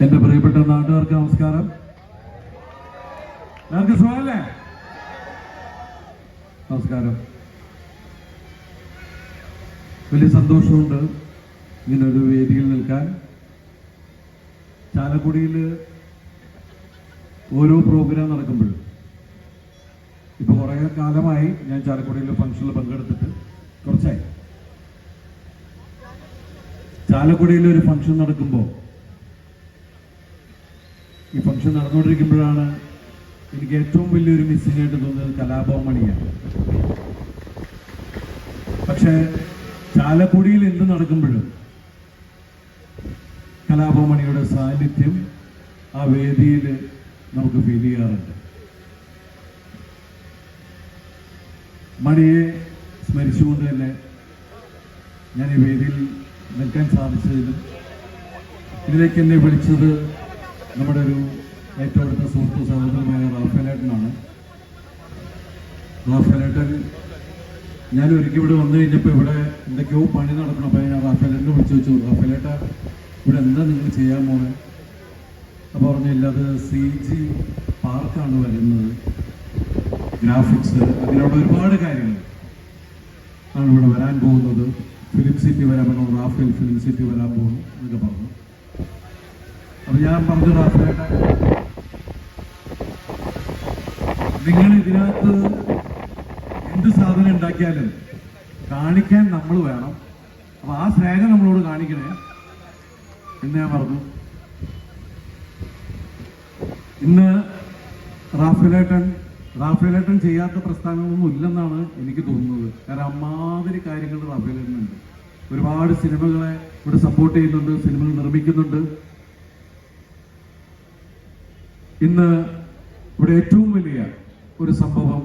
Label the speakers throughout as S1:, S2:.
S1: എന്റെ പ്രിയപ്പെട്ട നാട്ടുകാർക്ക് നമസ്കാരം. എല്ലാവർക്കും സുഖമല്ലേ? നമസ്കാരം. വലിയ സന്തോഷമുണ്ട് ഇങ്ങനൊരു വേദിയിൽ നിൽക്കാൻ. ചാലക്കുടിയിൽ ഓരോ പ്രോഗ്രാം നടക്കുമ്പോഴും ഇപ്പൊ കുറേ കാലമായി ഞാൻ ചാലക്കുടിയിൽ ഫംഗ്ഷനിൽ പങ്കെടുത്തിട്ട് കുറച്ചായി. ചാലക്കുടിയിൽ ഒരു ഫംഗ്ഷൻ നടക്കുമ്പോൾ ഈ ഫംഗ്ഷൻ നടന്നുകൊണ്ടിരിക്കുമ്പോഴാണ് എനിക്ക് ഏറ്റവും വലിയൊരു മിസ്സിംഗ് ആയിട്ട് തോന്നുന്നത് കലാഭവൻ മണിയാണ്. പക്ഷേ ചാലക്കുടിയിൽ എന്ത് നടക്കുമ്പോഴും കലാഭവൻ മണിയുടെ സാന്നിധ്യം ആ വേദിയിൽ നമുക്ക് ഫീൽ ചെയ്യാറുണ്ട്. മണിയെ സ്മരിച്ചുകൊണ്ട് തന്നെ ഞാൻ ഈ വേദിയിൽ നിൽക്കാൻ സാധിച്ചതിലും ഇതിലേക്ക് എന്നെ വിളിച്ചത് നമ്മുടെ ഒരു ഏറ്റവും അടുത്ത സുഹൃത്തു സഹോദരമായ റാഫേലേട്ടനാണ്. റാഫേലേട്ടൻ ഞാൻ ഒരിക്കൽ ഇവിടെ വന്നു കഴിഞ്ഞപ്പോൾ ഇവിടെ എന്തൊക്കെയോ പണി നടക്കണം. അപ്പോൾ ഞാൻ റാഫേലേട്ടനെ വിളിച്ചു വെച്ചു, റാഫേലേട്ട ഇവിടെ എന്താ നിങ്ങൾ ചെയ്യാൻ പോണേ? അപ്പോൾ പറഞ്ഞില്ല, അത് CG പാർക്കാണ് വരുന്നത്, ഗ്രാഫിക്സ്, അങ്ങനെയുള്ള ഒരുപാട് കാര്യങ്ങൾ ആണ് ഇവിടെ വരാൻ പോകുന്നത്. ഫിലിം സിറ്റി വരാൻ പറഞ്ഞു, റാഫേൽ ഫിലിം സിറ്റി വരാൻ പോകുന്നു എന്നൊക്കെ പറഞ്ഞു. അപ്പൊ ഞാൻ പറഞ്ഞു, റാഫേലേട്ട നിങ്ങൾ ഇതിനകത്ത് എന്ത് സാധനം ഉണ്ടാക്കിയാലും കാണിക്കാൻ നമ്മൾ വേണം, അപ്പൊ ആ സ്നേഹം നമ്മളോട് കാണിക്കണേ എന്ന് ഞാൻ പറഞ്ഞു. ഇന്ന് റാഫേലേട്ടൻ ചെയ്യാത്ത പ്രസ്ഥാനങ്ങളൊന്നും ഇല്ലെന്നാണ് എനിക്ക് തോന്നുന്നത്. കാരണം അമ്മാതിരി കാര്യങ്ങൾ റാഫേലേട്ടനുണ്ട്. ഒരുപാട് സിനിമകളെ ഇവിടെ സപ്പോർട്ട് ചെയ്യുന്നുണ്ട്, സിനിമകൾ നിർമ്മിക്കുന്നുണ്ട്. ഇന്ന് ഇവിടെ ഏറ്റവും വലിയ ഒരു സംഭവം,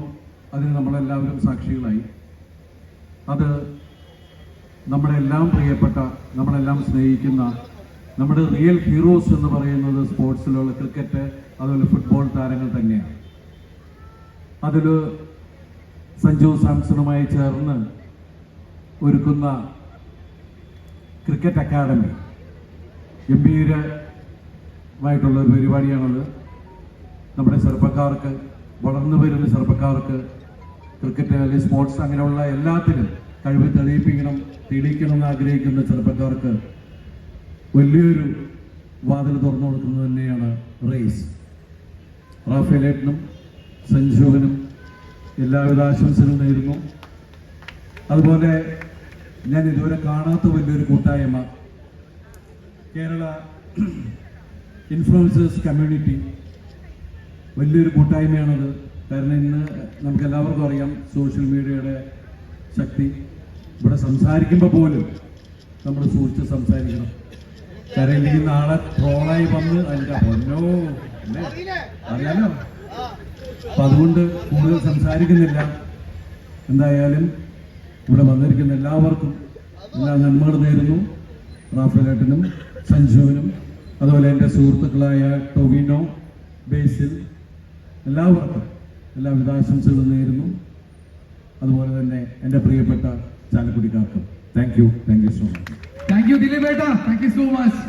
S1: അതിന് നമ്മളെല്ലാവരും സാക്ഷികളായി. അത് നമ്മളെല്ലാം പ്രിയപ്പെട്ട, നമ്മളെല്ലാം സ്നേഹിക്കുന്ന, നമ്മുടെ റിയൽ ഹീറോസ് എന്ന് പറയുന്നത് സ്പോർട്സിലുള്ള ക്രിക്കറ്റ്, അതുപോലെ ഫുട്ബോൾ താരങ്ങൾ തന്നെയാണ്. അതിൽ സഞ്ജു സാംസണുമായി ചേർന്ന് ഒരുക്കുന്ന ക്രിക്കറ്റ് അക്കാഡമി ഗംഭീരമായിട്ടുള്ള ഒരു പരിപാടിയാണത്. നമ്മുടെ ചെറുപ്പക്കാർക്ക്, വളർന്നു വരുന്ന ചെറുപ്പക്കാർക്ക് ക്രിക്കറ്റ് അല്ലെങ്കിൽ സ്പോർട്സ് അങ്ങനെയുള്ള എല്ലാത്തിനും കഴിവ് തെളിയിക്കണം എന്ന് ആഗ്രഹിക്കുന്ന ചെറുപ്പക്കാർക്ക് വലിയൊരു വാതിൽ തുറന്നു കൊടുക്കുന്നത് തന്നെയാണ് റേസ്. റാഫേലേട്ടനും സഞ്ജുവിനും എല്ലാവിധ ആശംസകളും നേരുന്നു. അതുപോലെ ഞാൻ ഇതുവരെ കാണാത്ത വലിയൊരു കൂട്ടായ്മ, കേരള ഇൻഫ്ലുവൻസേഴ്സ് കമ്മ്യൂണിറ്റി, വലിയൊരു കൂട്ടായ്മയാണത്. കാരണം ഇന്ന് നമുക്ക് എല്ലാവർക്കും അറിയാം സോഷ്യൽ മീഡിയയുടെ ശക്തി. ഇവിടെ സംസാരിക്കുമ്പോൾ പോലും നമ്മൾ സൂക്ഷിച്ച് സംസാരിക്കണം. കാരണം ഇല്ലെങ്കിൽ നാളെ ട്രോളായി വന്ന് അതിൻ്റെ പൊന്നോ അല്ലേ, അറിയാലോ. അപ്പൊ അതുകൊണ്ട് കൂടുതൽ സംസാരിക്കുന്നില്ല. എന്തായാലും ഇവിടെ വന്നിരിക്കുന്ന എല്ലാവർക്കും എല്ലാ നന്മകളും നേരുന്നു. റാഫേലേട്ടനും സഞ്ജുവിനും അതുപോലെ എൻ്റെ സുഹൃത്തുക്കളായ ടൊവിനോ, ബേസിൽ, എല്ലാവർക്കും എല്ലാവിധ ആശംസകളും നേരുന്നു. അതുപോലെ തന്നെ എൻ്റെ പ്രിയപ്പെട്ട ചാലക്കുടിക്കാർക്കും thank you so much.
S2: Thank you ദിലീപേട്ട, താങ്ക് യു സോ മച്ച്.